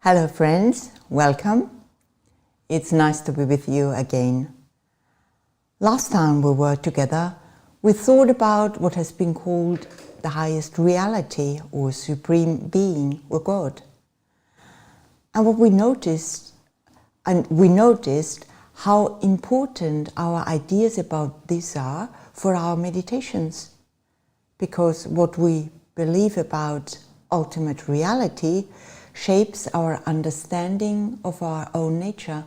Hello friends, welcome. It's nice to be with you again. Last time we were together, we thought about what has been called the highest reality or supreme being or God. And what we noticed how important our ideas about this are for our meditations. Because what we believe about ultimate reality shapes our understanding of our own nature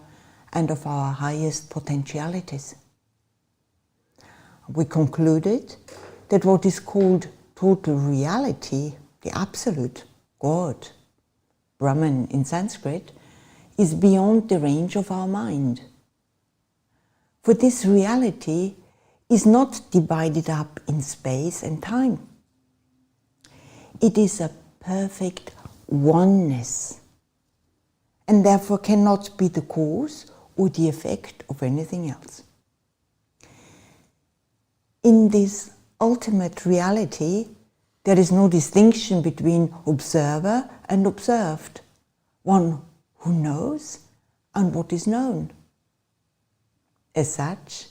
and of our highest potentialities. We concluded that what is called total reality, the absolute, God, Brahman in Sanskrit, is beyond the range of our mind. For this reality is not divided up in space and time. It is a perfect oneness, and therefore cannot be the cause or the effect of anything else. In this ultimate reality, there is no distinction between observer and observed, one who knows and what is known. As such,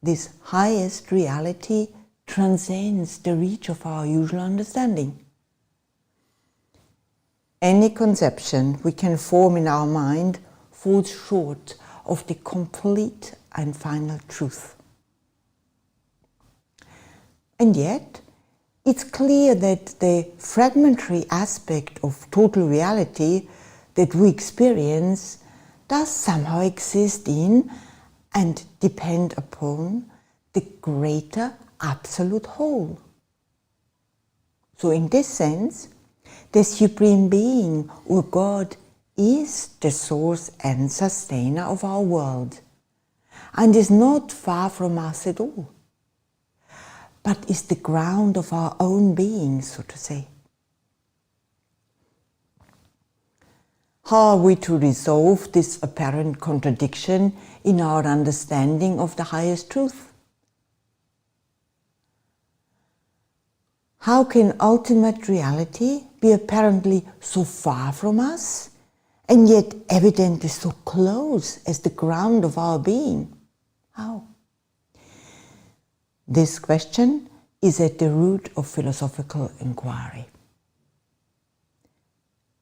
this highest reality transcends the reach of our usual understanding. Any conception we can form in our mind falls short of the complete and final truth. And yet, it's clear that the fragmentary aspect of total reality that we experience does somehow exist in and depend upon the greater absolute whole. So in this sense, the Supreme Being or God is the source and sustainer of our world and is not far from us at all, but is the ground of our own being, so to say. How are we to resolve this apparent contradiction in our understanding of the highest truth? How can ultimate reality be apparently so far from us and yet evidently so close as the ground of our being? How? This question is at the root of philosophical inquiry.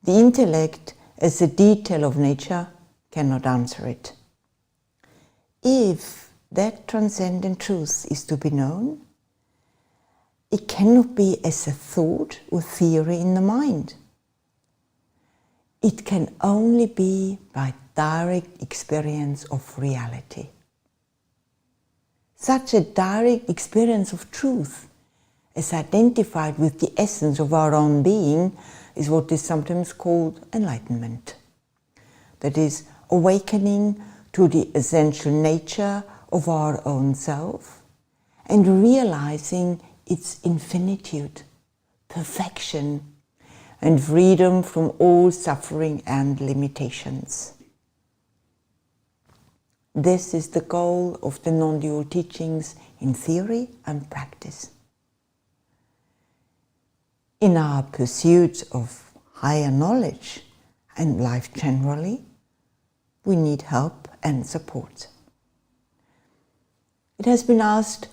The intellect, as a detail of nature, cannot answer it. If that transcendent truth is to be known, it cannot be as a thought or theory in the mind. It can only be by direct experience of reality. Such a direct experience of truth, as identified with the essence of our own being, is what is sometimes called enlightenment. That is, awakening to the essential nature of our own self and realizing its infinitude, perfection, and freedom from all suffering and limitations. This is the goal of the non-dual teachings in theory and practice. In our pursuit of higher knowledge and life generally, we need help and support. It has been asked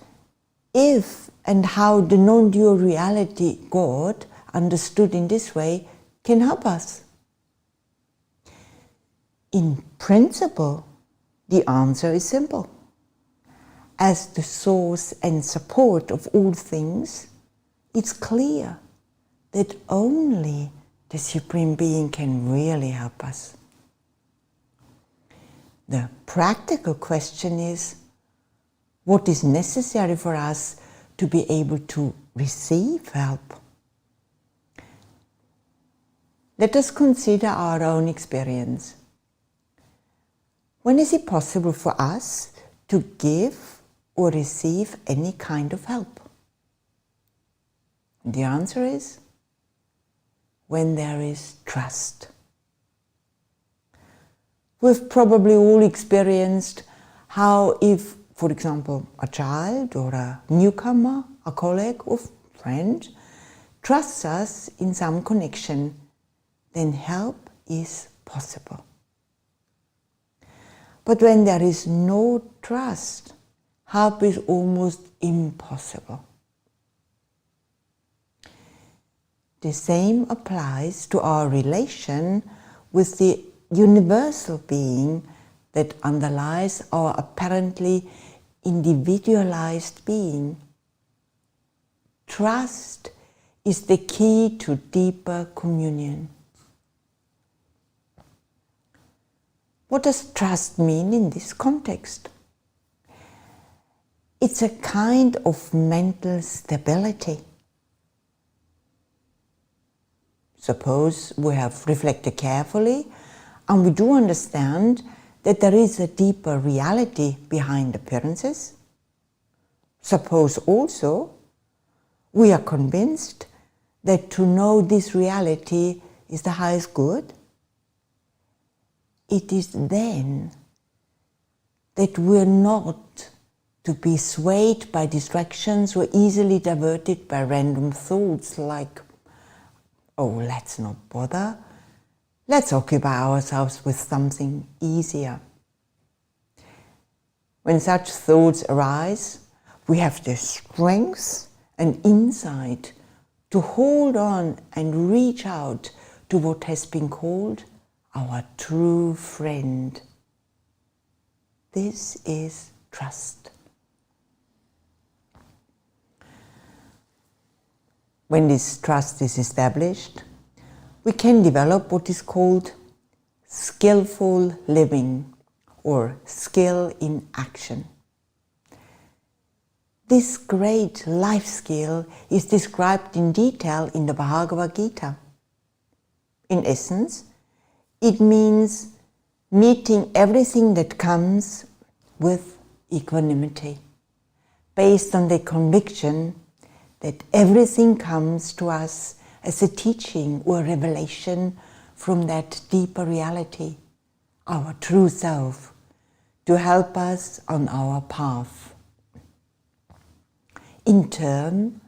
if and how the non-dual reality God, understood in this way, can help us. In principle, the answer is simple. As the source and support of all things, it's clear that only the Supreme Being can really help us. The practical question is, what is necessary for us to be able to receive help? Let us consider our own experience. When is it possible for us to give or receive any kind of help? The answer is when there is trust. We've probably all experienced how if, for example, a child or a newcomer, a colleague or friend trusts us in some connection, then help is possible. But when there is no trust, help is almost impossible. The same applies to our relation with the universal being that underlies our apparently individualized being. Trust is the key to deeper communion. What does trust mean in this context? It's a kind of mental stability. Suppose we have reflected carefully and we do understand that there is a deeper reality behind appearances. Suppose also we are convinced that to know this reality is the highest good. It is then that we're not to be swayed by distractions or easily diverted by random thoughts like, oh, let's not bother. Let's occupy ourselves with something easier. When such thoughts arise, we have the strength and insight to hold on and reach out to what has been called our true friend. This is trust. When this trust is established, we can develop what is called skillful living or skill in action. This great life skill is described in detail in the Bhagavad Gita. In essence, it means meeting everything that comes with equanimity, based on the conviction that everything comes to us as a teaching or revelation from that deeper reality, our true self, to help us on our path. In turn,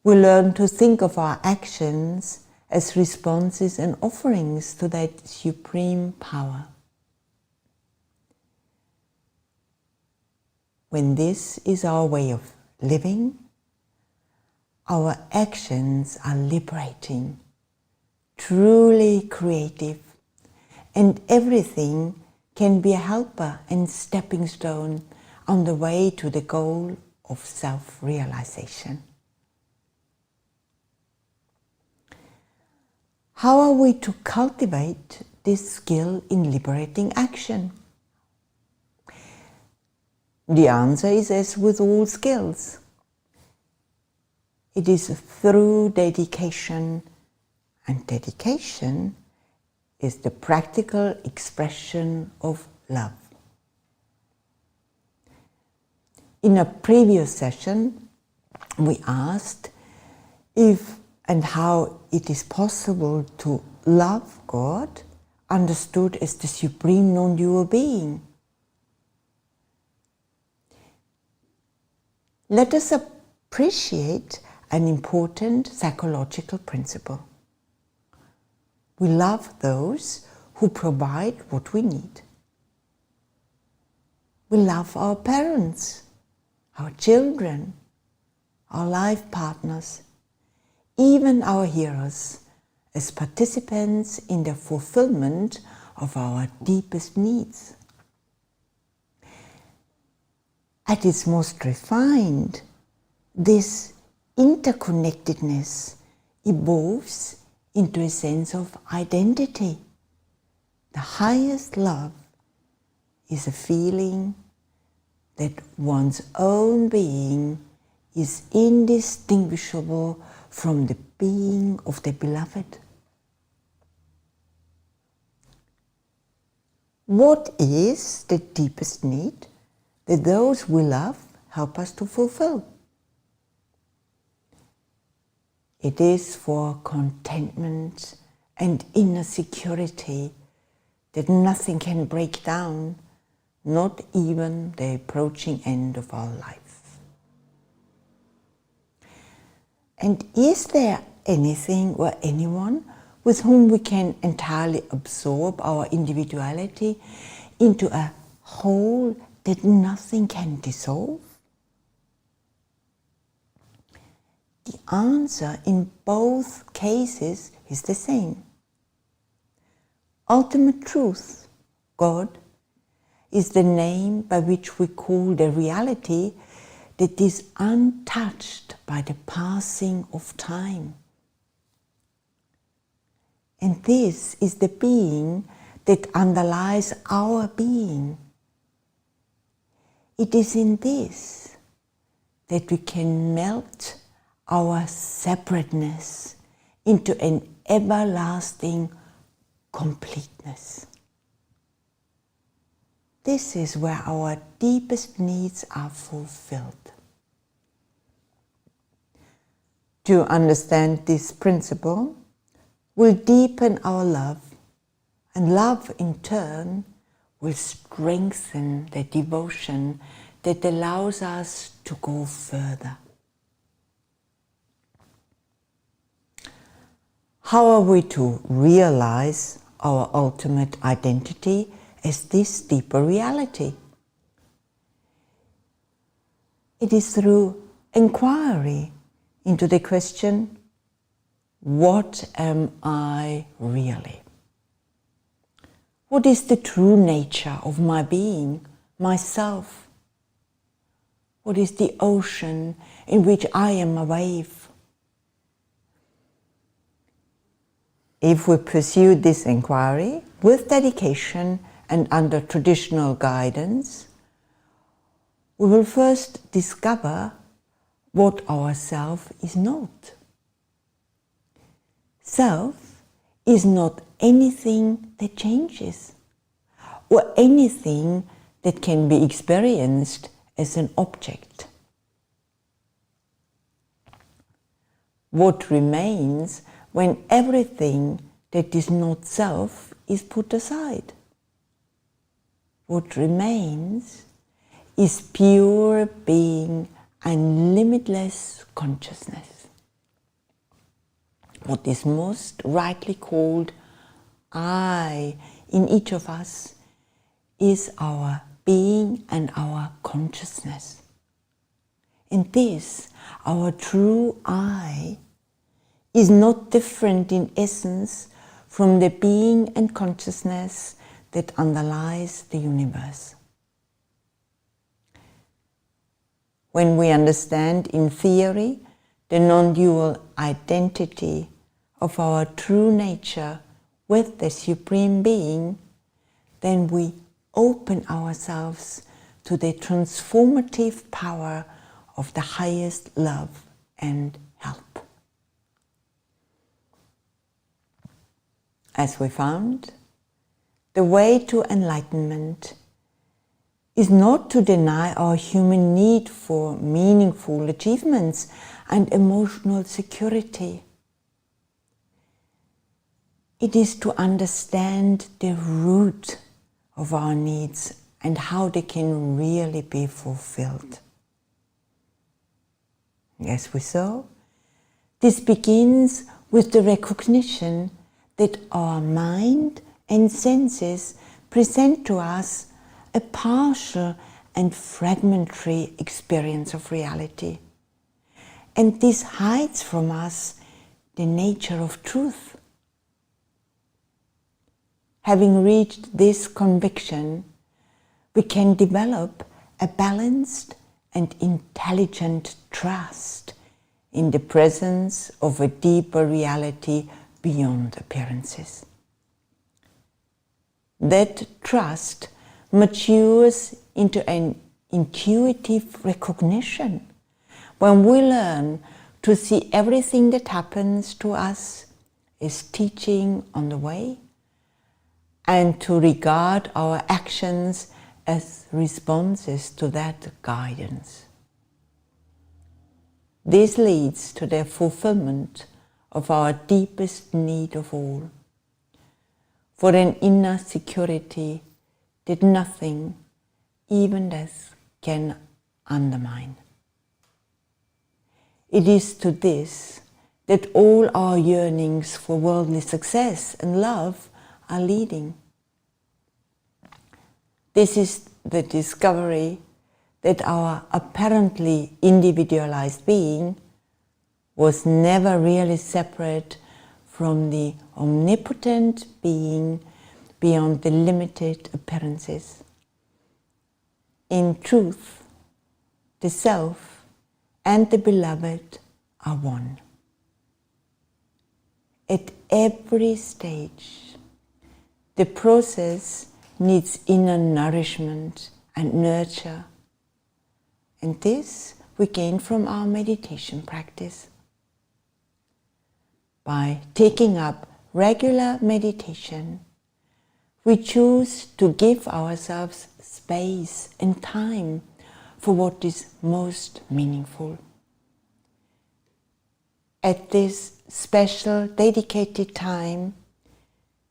we learn to think of our actions as responses and offerings to that supreme power. When this is our way of living, our actions are liberating, truly creative, and everything can be a helper and stepping stone on the way to the goal of self-realization. How are we to cultivate this skill in liberating action? The answer is as with all skills. It is through dedication, and dedication is the practical expression of love. In a previous session, we asked if and how it is possible to love God, understood as the supreme non-dual being. Let us appreciate an important psychological principle. We love those who provide what we need. We love our parents, our children, our life partners, even our heroes, as participants in the fulfillment of our deepest needs. At its most refined, this interconnectedness evolves into a sense of identity. The highest love is a feeling that one's own being is indistinguishable from the being of the beloved. What is the deepest need that those we love help us to fulfill? It is for contentment and inner security that nothing can break down, not even the approaching end of our life. And is there anything or anyone with whom we can entirely absorb our individuality into a whole that nothing can dissolve? The answer in both cases is the same. Ultimate truth, God, is the name by which we call the reality that is untouched by the passing of time. And this is the being that underlies our being. It is in this that we can melt our separateness into an everlasting completeness. This is where our deepest needs are fulfilled. To understand this principle will deepen our love, and love in turn will strengthen the devotion that allows us to go further. How are we to realize our ultimate identity as this deeper reality? It is through inquiry into the question, what am I really? What is the true nature of my being, myself? What is the ocean in which I am a wave? If we pursue this inquiry with dedication and under traditional guidance, we will first discover what our self is not. Self is not anything that changes, or anything that can be experienced as an object. What remains when everything that is not self is put aside? What remains is pure being and limitless consciousness. What is most rightly called I in each of us is our being and our consciousness. And this, our true I, is not different in essence from the being and consciousness that underlies the universe. When we understand in theory the non-dual identity of our true nature with the Supreme Being, then we open ourselves to the transformative power of the highest love and help. As we found, the way to enlightenment is not to deny our human need for meaningful achievements and emotional security. It is to understand the root of our needs and how they can really be fulfilled. As we saw, this begins with the recognition that our mind and senses present to us a partial and fragmentary experience of reality. And this hides from us the nature of truth. Having reached this conviction, we can develop a balanced and intelligent trust in the presence of a deeper reality beyond appearances. That trust matures into an intuitive recognition when we learn to see everything that happens to us as teaching on the way, and to regard our actions as responses to that guidance. This leads to the fulfillment of our deepest need of all, for an inner security that nothing, even death, can undermine. It is to this that all our yearnings for worldly success and love are leading. This is the discovery that our apparently individualized being was never really separate from the omnipotent being beyond the limited appearances. In truth, the self and the beloved are one. At every stage, the process needs inner nourishment and nurture, and this we gain from our meditation practice. By taking up regular meditation, we choose to give ourselves space and time for what is most meaningful. At this special, dedicated time,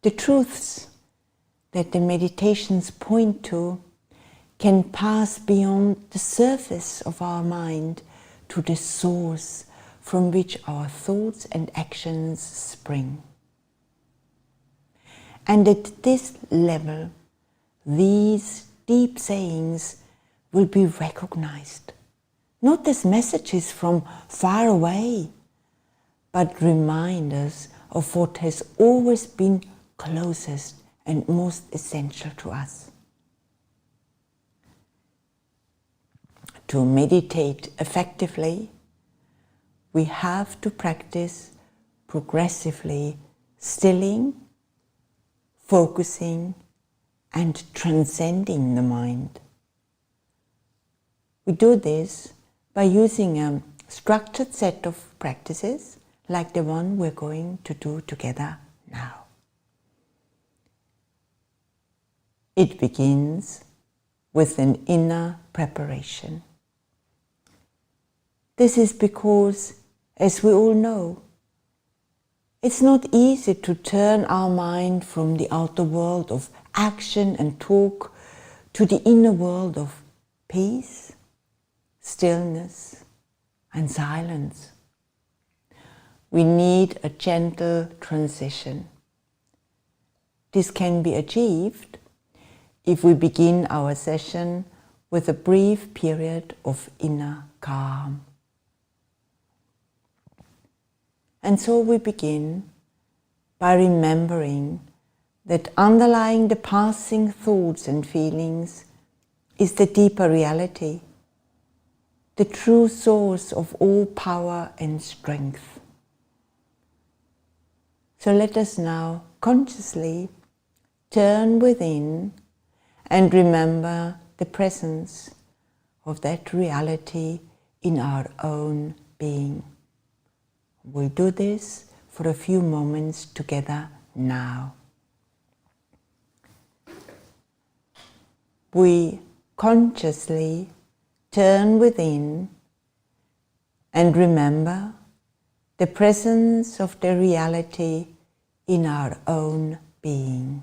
the truths that the meditations point to can pass beyond the surface of our mind to the source from which our thoughts and actions spring. And at this level, these deep sayings will be recognized, not as messages from far away, but reminders of what has always been closest and most essential to us. To meditate effectively, we have to practice progressively stilling, focusing, and transcending the mind. We do this by using a structured set of practices like the one we're going to do together now. It begins with an inner preparation. This is because, as we all know, it's not easy to turn our mind from the outer world of action and talk to the inner world of peace, stillness, and silence. We need a gentle transition. This can be achieved if we begin our session with a brief period of inner calm. And so we begin by remembering that underlying the passing thoughts and feelings is the deeper reality, the true source of all power and strength. So let us now consciously turn within and remember the presence of that reality in our own being. We'll do this for a few moments together now. We consciously turn within and remember the presence of the reality in our own being.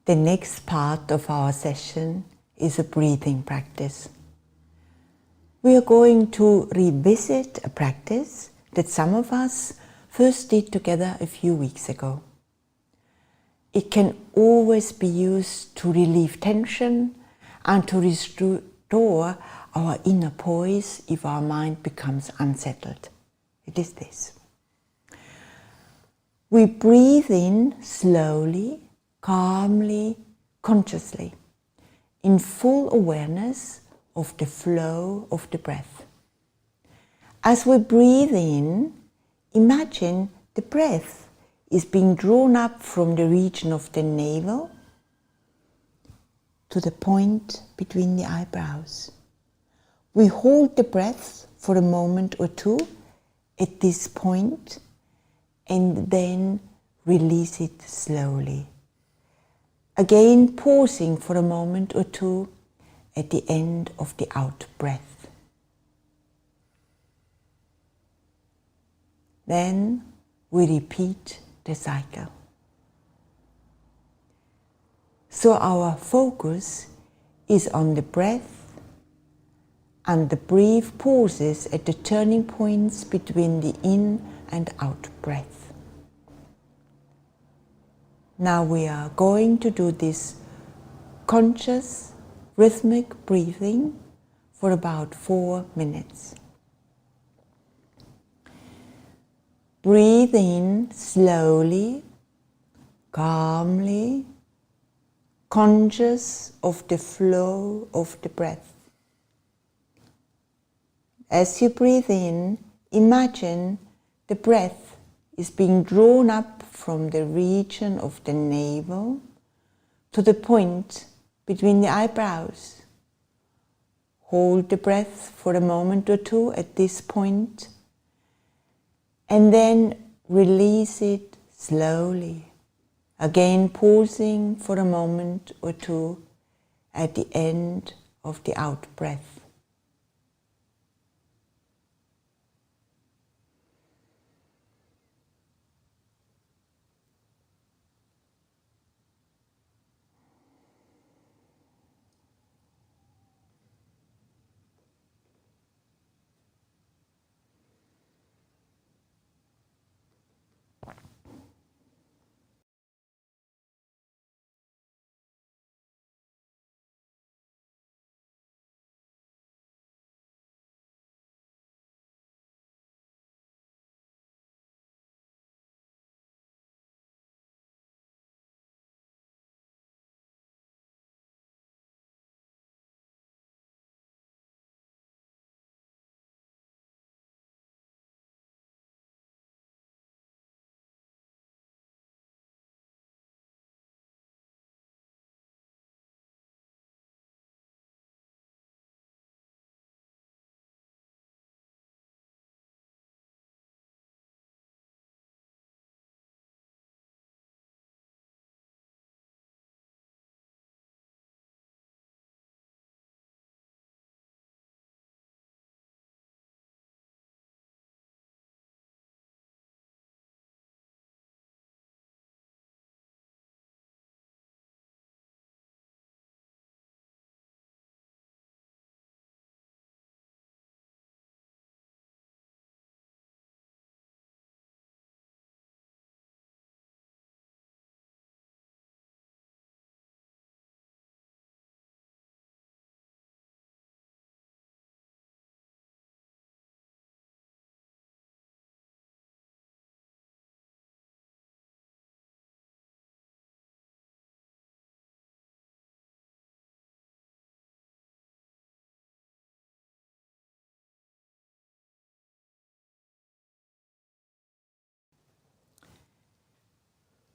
The next part of our session is a breathing practice. We are going to revisit a practice that some of us first did together a few weeks ago. It can always be used to relieve tension and to restore our inner poise if our mind becomes unsettled. It is this. We breathe in slowly, calmly, consciously, in full awareness of the flow of the breath. As we breathe in, imagine the breath is being drawn up from the region of the navel to the point between the eyebrows. We hold the breath for a moment or two at this point and then release it slowly. Again, pausing for a moment or two at the end of the out breath. Then we repeat the cycle. So our focus is on the breath and the brief pauses at the turning points between the in and out breath. Now we are going to do this conscious, rhythmic breathing for about 4 minutes. Breathe in slowly, calmly, conscious of the flow of the breath. As you breathe in, imagine the breath is being drawn up from the region of the navel to the point between the eyebrows. Hold the breath for a moment or two at this point, and then release it slowly. Again, pausing for a moment or two at the end of the out breath.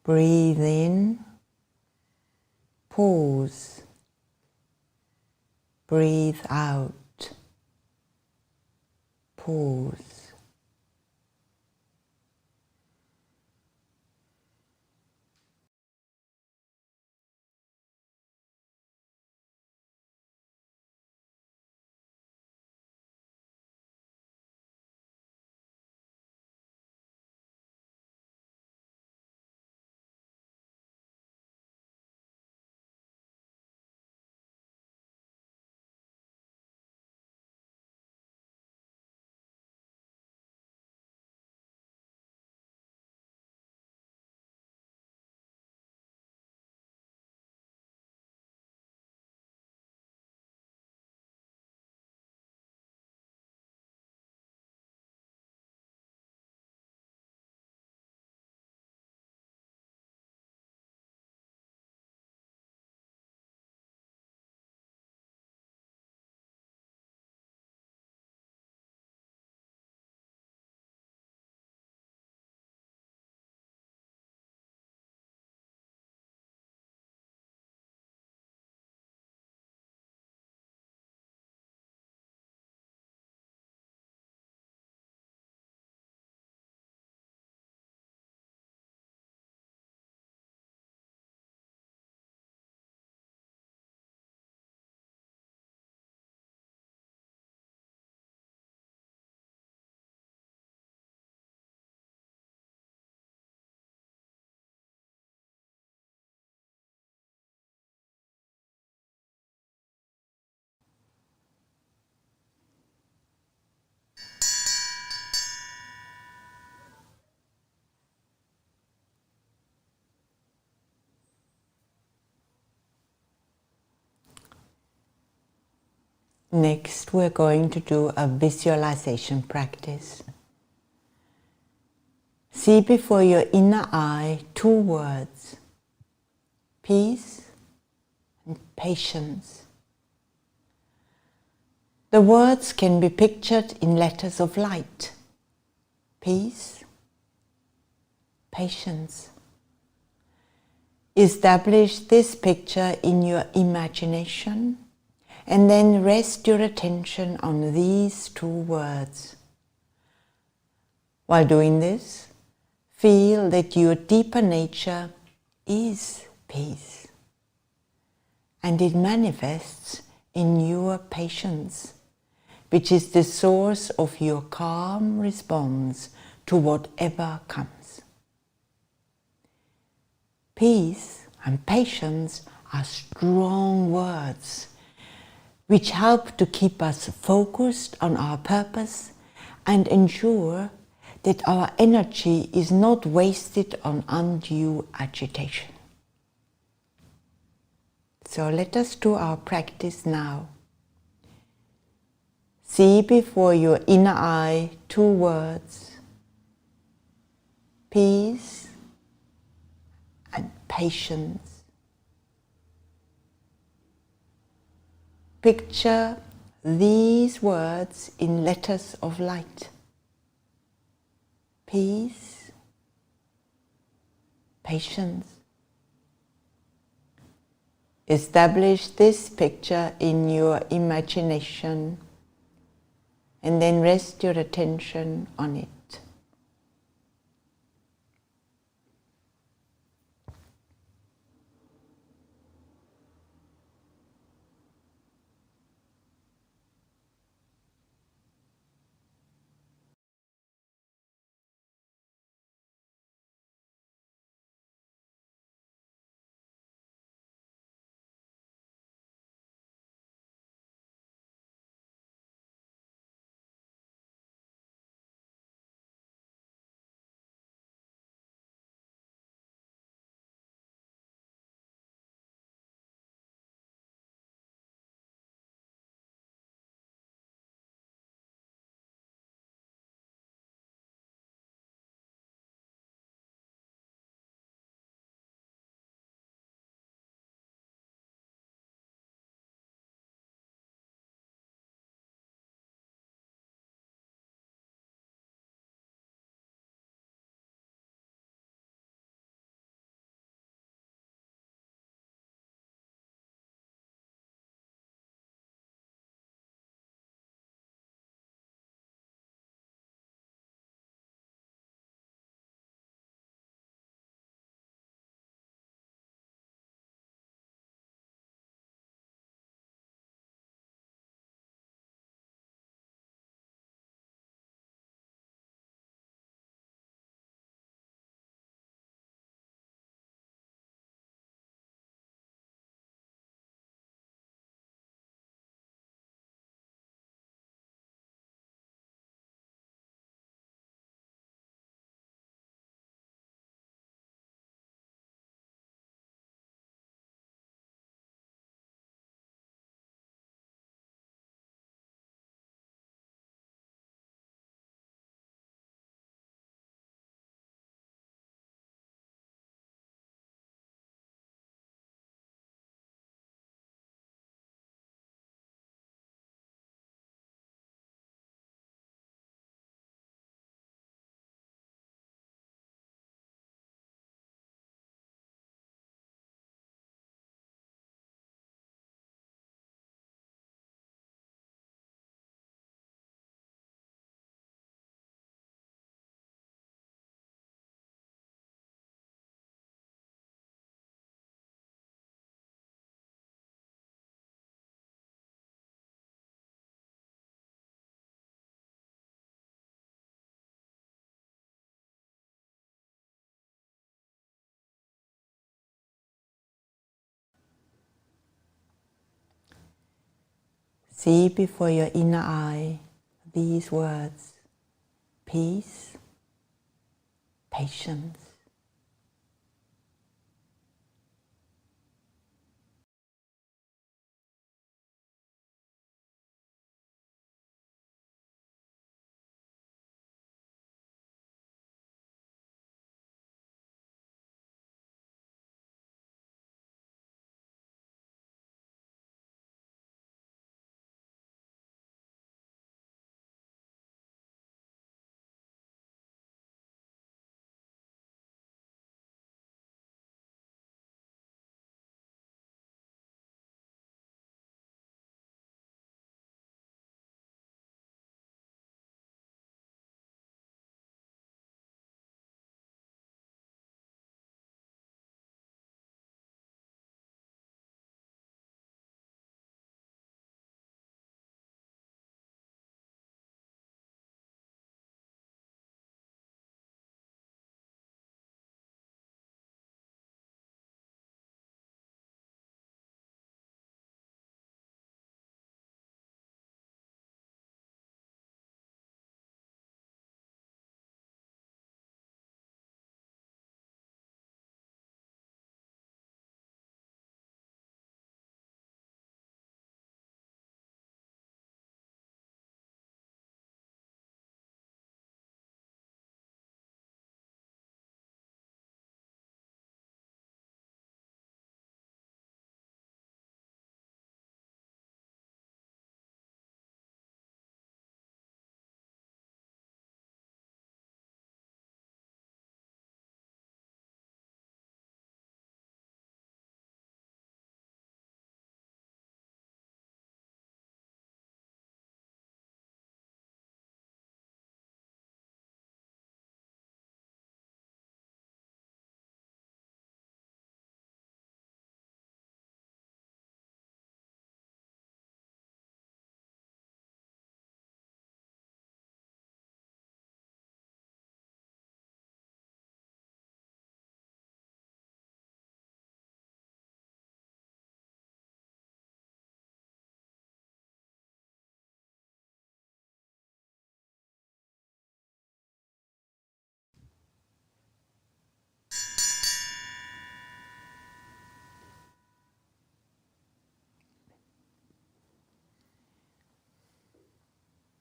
Breathe in, pause, breathe out, pause. Next, we're going to do a visualization practice. See before your inner eye two words: peace and patience. The words can be pictured in letters of light: peace, patience. Establish this picture in your imagination and then rest your attention on these two words. While doing this, feel that your deeper nature is peace, and it manifests in your patience, which is the source of your calm response to whatever comes. Peace and patience are strong words which help to keep us focused on our purpose and ensure that our energy is not wasted on undue agitation. So let us do our practice now. See before your inner eye two words: peace and patience. Picture these words in letters of light: peace, patience. Establish this picture in your imagination and then rest your attention on it. See before your inner eye these words: peace, patience.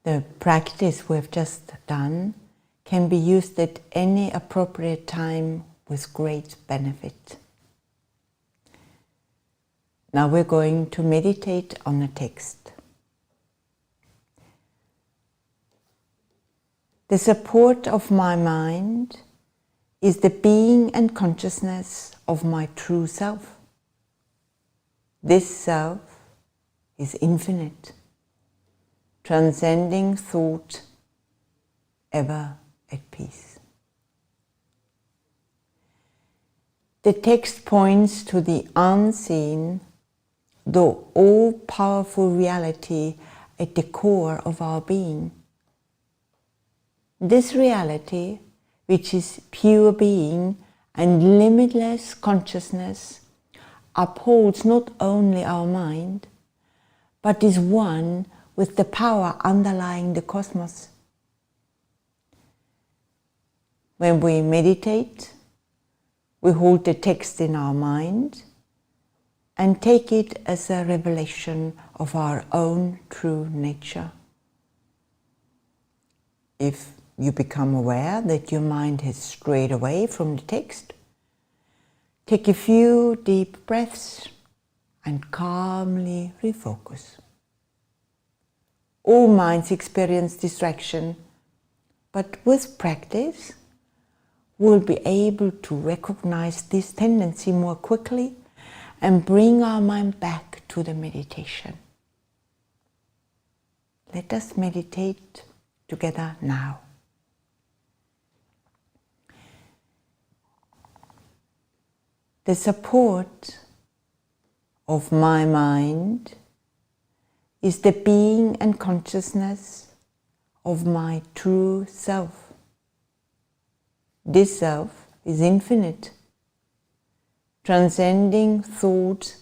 The practice we've just done can be used at any appropriate time with great benefit. Now we're going to meditate on a text. The support of my mind is the being and consciousness of my true self. This self is infinite, transcending thought, ever at peace. The text points to the unseen, though all-powerful reality at the core of our being. This reality, which is pure being and limitless consciousness, upholds not only our mind, but is one with the power underlying the cosmos. When we meditate, we hold the text in our mind and take it as a revelation of our own true nature. If you become aware that your mind has strayed away from the text, take a few deep breaths and calmly refocus. All minds experience distraction, but with practice, we'll be able to recognize this tendency more quickly and bring our mind back to the meditation. Let us meditate together now. The support of my mind is the being and consciousness of my true self. This self is infinite, transcending thought,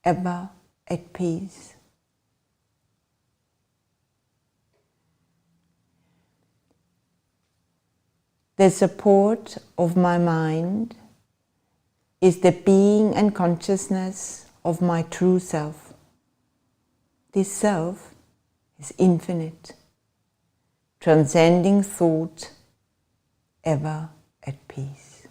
ever at peace. The support of my mind is the being and consciousness of my true self. This self is infinite, transcending thought, ever at peace.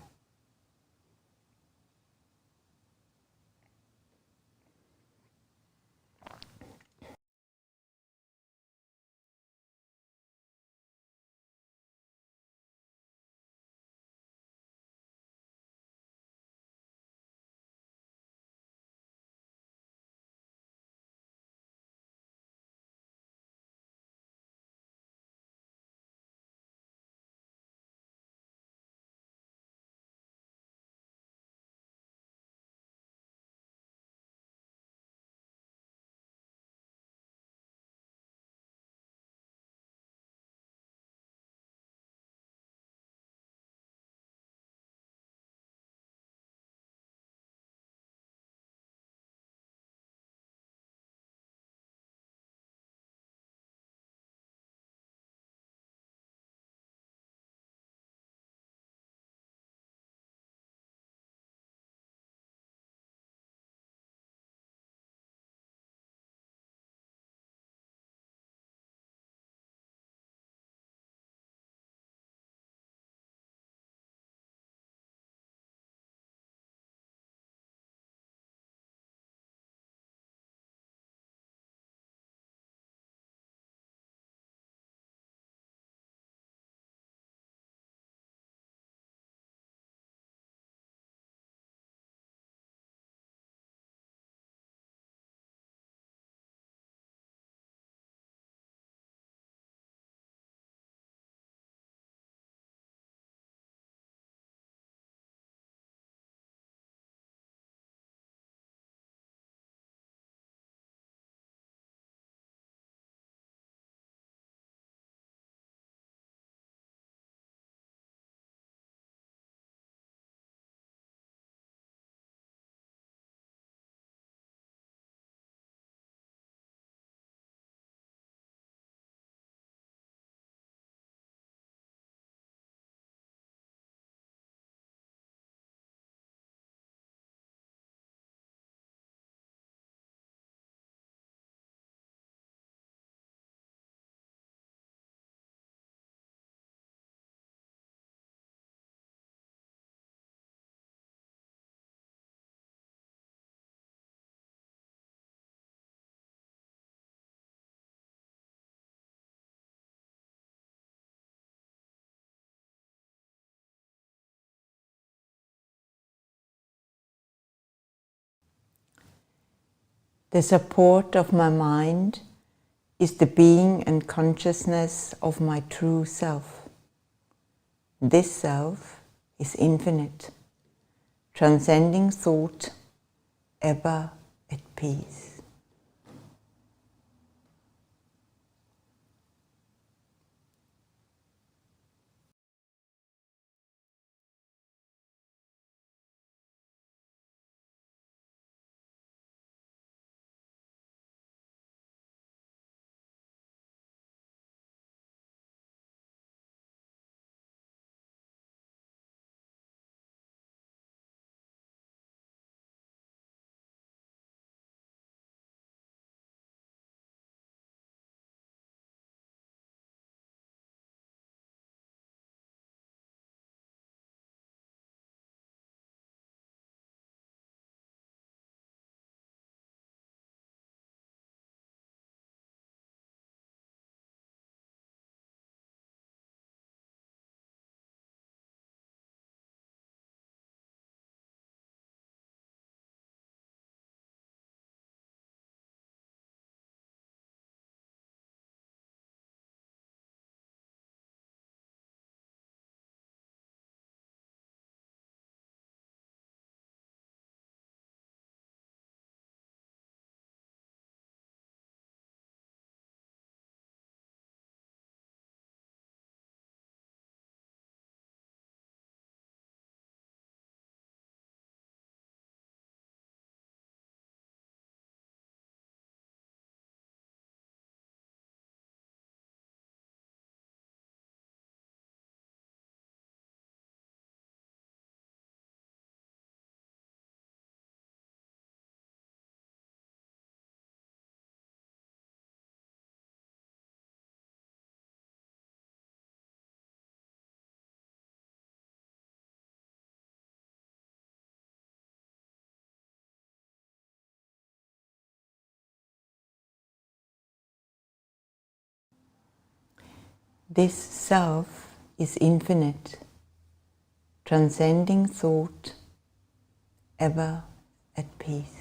The support of my mind is the being and consciousness of my true self. This self is infinite, transcending thought, ever at peace. This self is infinite, transcending thought, ever at peace.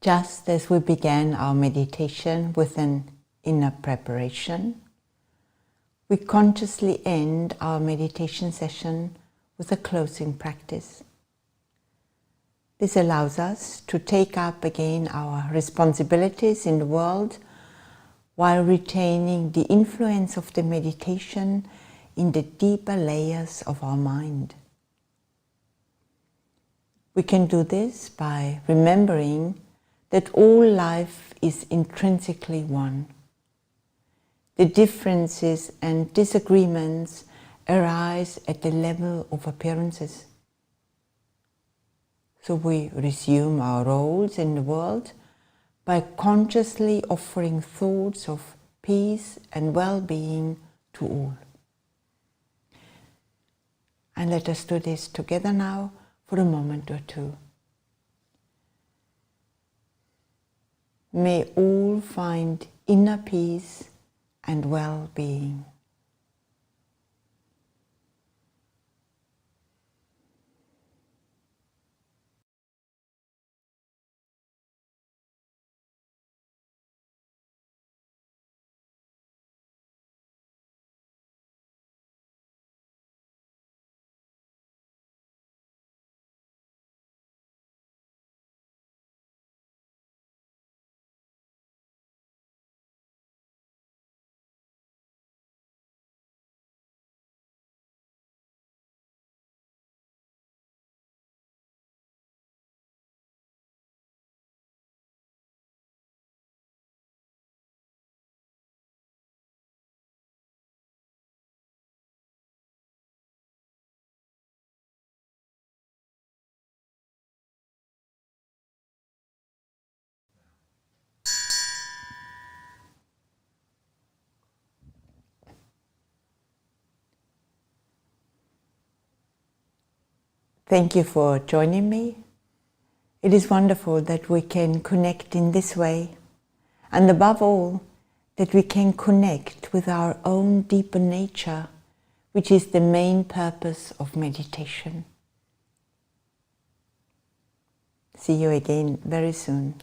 Just as we began our meditation with an inner preparation, we consciously end our meditation session with a closing practice. This allows us to take up again our responsibilities in the world while retaining the influence of the meditation in the deeper layers of our mind. We can do this by remembering that all life is intrinsically one. The differences and disagreements arise at the level of appearances. So we resume our roles in the world by consciously offering thoughts of peace and well-being to all. And let us do this together now for a moment or two. May all find inner peace and well-being. Thank you for joining me. It is wonderful that we can connect in this way, and above all, that we can connect with our own deeper nature, which is the main purpose of meditation. See you again very soon.